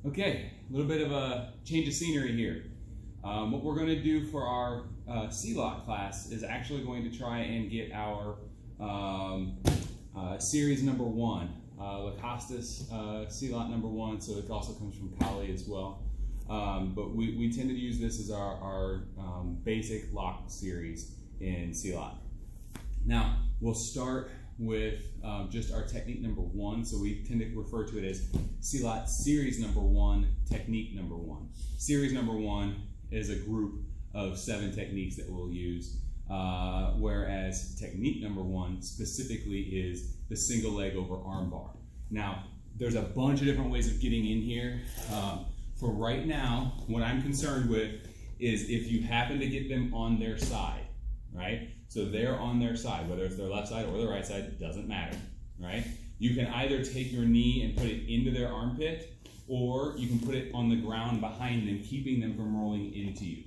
Okay, a little bit of a change of scenery here. What we're going to do for our Silat class is actually going to try and get our series number 1, Lacostas Silat number 1, so it also comes from Kali as well. But we tend to use this as our basic lock series in Silat. Now, we'll start with just our technique number 1, so we tend to refer to it as Silat series number 1, technique number 1. Series number 1 is a group of 7 techniques that we'll use, whereas technique number 1 specifically is the single leg over armbar. Now, there's a bunch of different ways of getting in here. For right now, what I'm concerned with is if you happen to get them on their side, right? So they're on their side, whether it's their left side or their right side, it doesn't matter, right? You can either take your knee and put it into their armpit, or you can put it on the ground behind them, keeping them from rolling into you,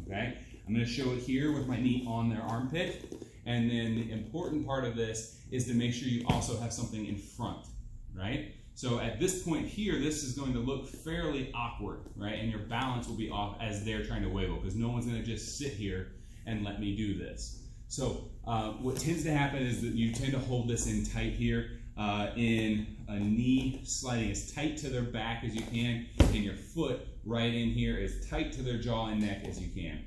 okay? I'm gonna show it here with my knee on their armpit, and then the important part of this is to make sure you also have something in front, right? So at this point here, this is going to look fairly awkward, right? And your balance will be off as they're trying to wiggle, because no one's gonna just sit here and let me do this. So what tends to happen is that you tend to hold this in tight here, in a knee sliding as tight to their back as you can, and your foot right in here as tight to their jaw and neck as you can.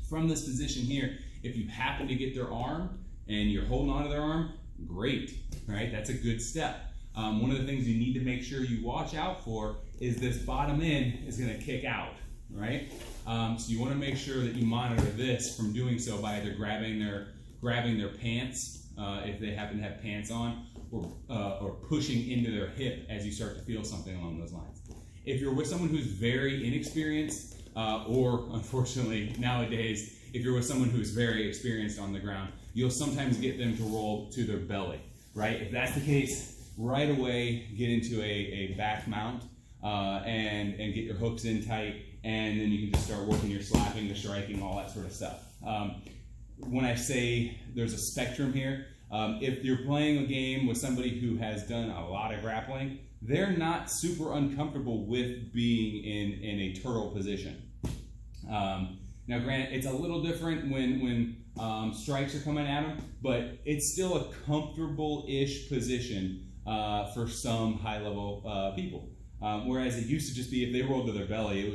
From this position here, if you happen to get their arm and you're holding onto their arm, great, right? That's a good step. One of the things you need to make sure you watch out for is this bottom end is gonna kick out, right? So you want to make sure that you monitor this from doing so by either grabbing their pants, if they happen to have pants on, or pushing into their hip as you start to feel something along those lines. If you're with someone who's very inexperienced, or unfortunately nowadays, if you're with someone who's very experienced on the ground, you'll sometimes get them to roll to their belly, right? If that's the case, right away get into a back mount and get your hooks in tight, and then you can just start working your slapping, the striking, all that sort of stuff. When I say there's a spectrum here, if you're playing a game with somebody who has done a lot of grappling, they're not super uncomfortable with being in a turtle position. Now granted, it's a little different when strikes are coming at them, but it's still a comfortable-ish position for some high-level people. Whereas it used to just be if they rolled to their belly, it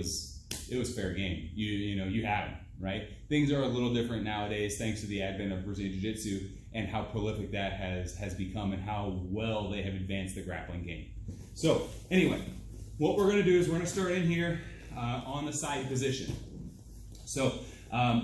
was fair game. You had them, right? Things are a little different nowadays thanks to the advent of Brazilian Jiu-Jitsu and how prolific that has become and how well they have advanced the grappling game. So anyway, what we're gonna do is we're gonna start in here on the side position. So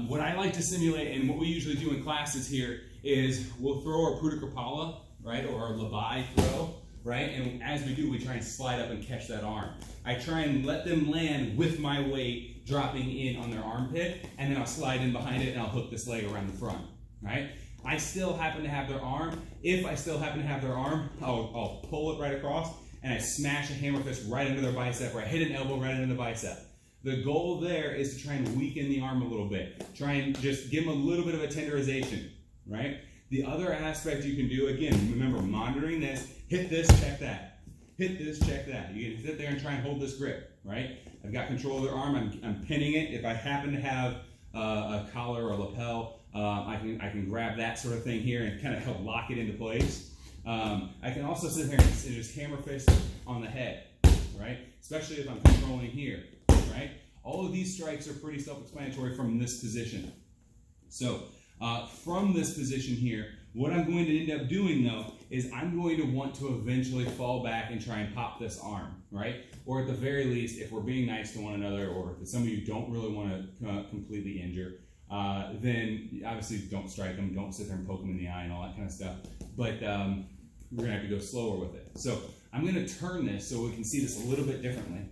what I like to simulate and what we usually do in classes here is we'll throw our Puta Kapala, right, or our Labai throw, right? And as we do, we try and slide up and catch that arm. I try and let them land with my weight dropping in on their armpit, and then I'll slide in behind it and I'll hook this leg around the front, right? I still happen to have their arm. If I still happen to have their arm, I'll pull it right across and I smash a hammer fist right into their bicep, or I hit an elbow right into the bicep. The goal there is to try and weaken the arm a little bit. Try and just give them a little bit of a tenderization, right? The other aspect you can do, again, remember monitoring this, hit this, check that. Hit this, check that. You can sit there and try and hold this grip, right? I've got control of their arm, I'm pinning it. If I happen to have a collar or a lapel, I can grab that sort of thing here and kind of help lock it into place. I can also sit here and just hammer fist on the head, right? Especially if I'm controlling here, right? All of these strikes are pretty self-explanatory from this position. So from this position here, what I'm going to end up doing though is I'm going to want to eventually fall back and try and pop this arm, right? Or at the very least, if we're being nice to one another, or if it's somebody you don't really want to completely injure, then obviously don't strike them, don't sit there and poke them in the eye and all that kind of stuff. But we're gonna have to go slower with it. So I'm gonna turn this so we can see this a little bit differently.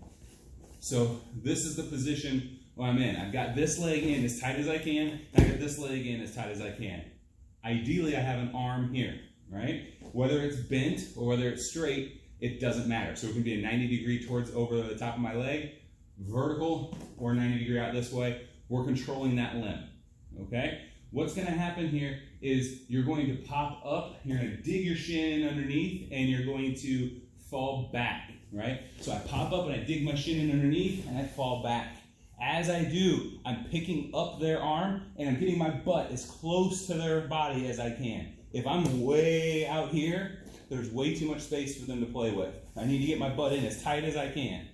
So this is the position I'm in. I've got this leg in as tight as I can, and I've got this leg in as tight as I can. Ideally, I have an arm here, right? Whether it's bent or whether it's straight, it doesn't matter. So it can be a 90 degree towards over the top of my leg, vertical, or 90 degree out this way. We're controlling that limb, okay? What's gonna happen here is you're going to pop up, you're gonna dig your shin in underneath, and you're going to fall back. right? So I pop up and I dig my shin in underneath and I fall back. As I do, I'm picking up their arm and I'm getting my butt as close to their body as I can. If I'm way out here, there's way too much space for them to play with. I need to get my butt in as tight as I can.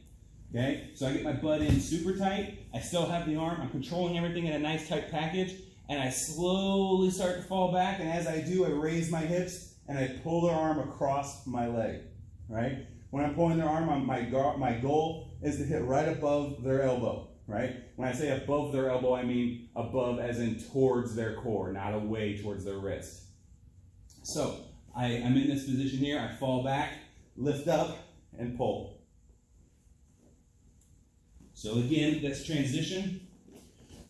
Okay, so I get my butt in super tight. I still have the arm. I'm controlling everything in a nice tight package. And I slowly start to fall back. And as I do, I raise my hips and I pull their arm across my leg. Right? When I'm pulling their arm, my goal is to hit right above their elbow. Right? When I say above their elbow, I mean above as in towards their core, not away towards their wrist. So I'm in this position here. I fall back, lift up, and pull. So again, this transition,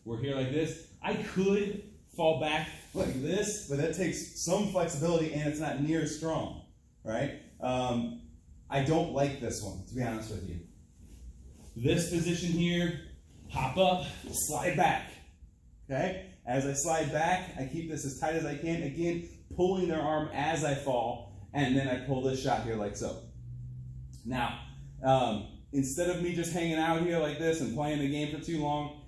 we're here like this. I could fall back like this, but that takes some flexibility and it's not near as strong, right? I don't like this one, to be honest with you. This position here, hop up, slide back, okay? As I slide back, I keep this as tight as I can, again, pulling their arm as I fall, and then I pull this shot here like so. Now, instead of me just hanging out here like this and playing the game for too long,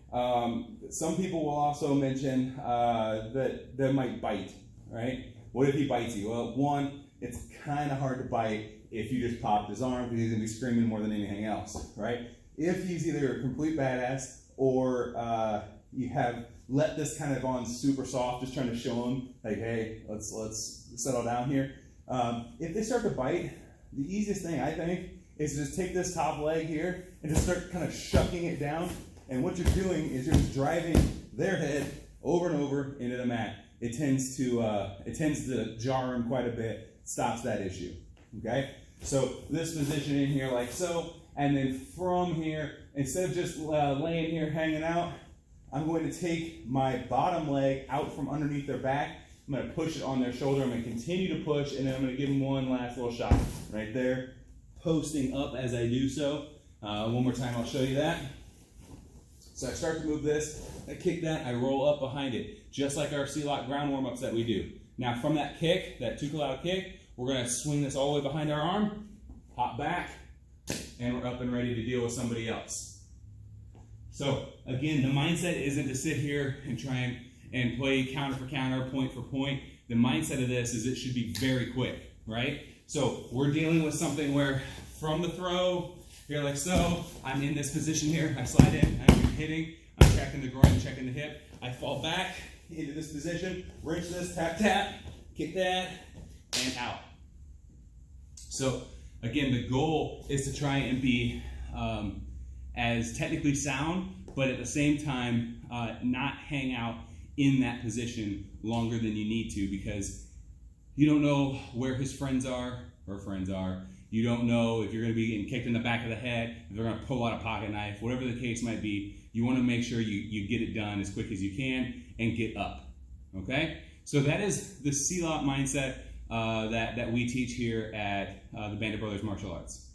some people will also mention that they might bite, right? What if he bites you? Well, one, it's kind of hard to bite if you just popped his arm because he's going to be screaming more than anything else, right? If he's either a complete badass or you have let this kind of on super soft, just trying to show him, like, hey, let's settle down here. If they start to bite, the easiest thing, I think, is to just take this top leg here and just start kind of shucking it down. And what you're doing is you're just driving their head over and over into the mat. It tends to jar them quite a bit, stops that issue, okay? So this position in here like so, and then from here, instead of just laying here hanging out, I'm going to take my bottom leg out from underneath their back. I'm going to push it on their shoulder. I'm going to continue to push, and then I'm going to give them one last little shot right there, posting up as I do so. One more time, I'll show you that. So I start to move this, I kick that, I roll up behind it, just like our Silat ground warm-ups that we do. Now from that kick, that tukalao kick, we're going to swing this all the way behind our arm, hop back, and we're up and ready to deal with somebody else. So again, the mindset isn't to sit here and try and play counter for counter, point for point. The mindset of this is it should be very quick, right? So we're dealing with something where from the throw, here like so, I'm in this position here, I slide in, I'm hitting, I'm checking the groin, checking the hip, I fall back into this position, wrench this, tap, tap, kick that, and out. So again, the goal is to try and be as technically sound, but at the same time, not hang out in that position longer than you need to, because you don't know where his friends are, her friends are. You don't know if you're going to be getting kicked in the back of the head, if they're going to pull out a pocket knife, whatever the case might be. You want to make sure you get it done as quick as you can and get up, okay? So that is the Silat mindset that we teach here at the Bandit Brothers Martial Arts.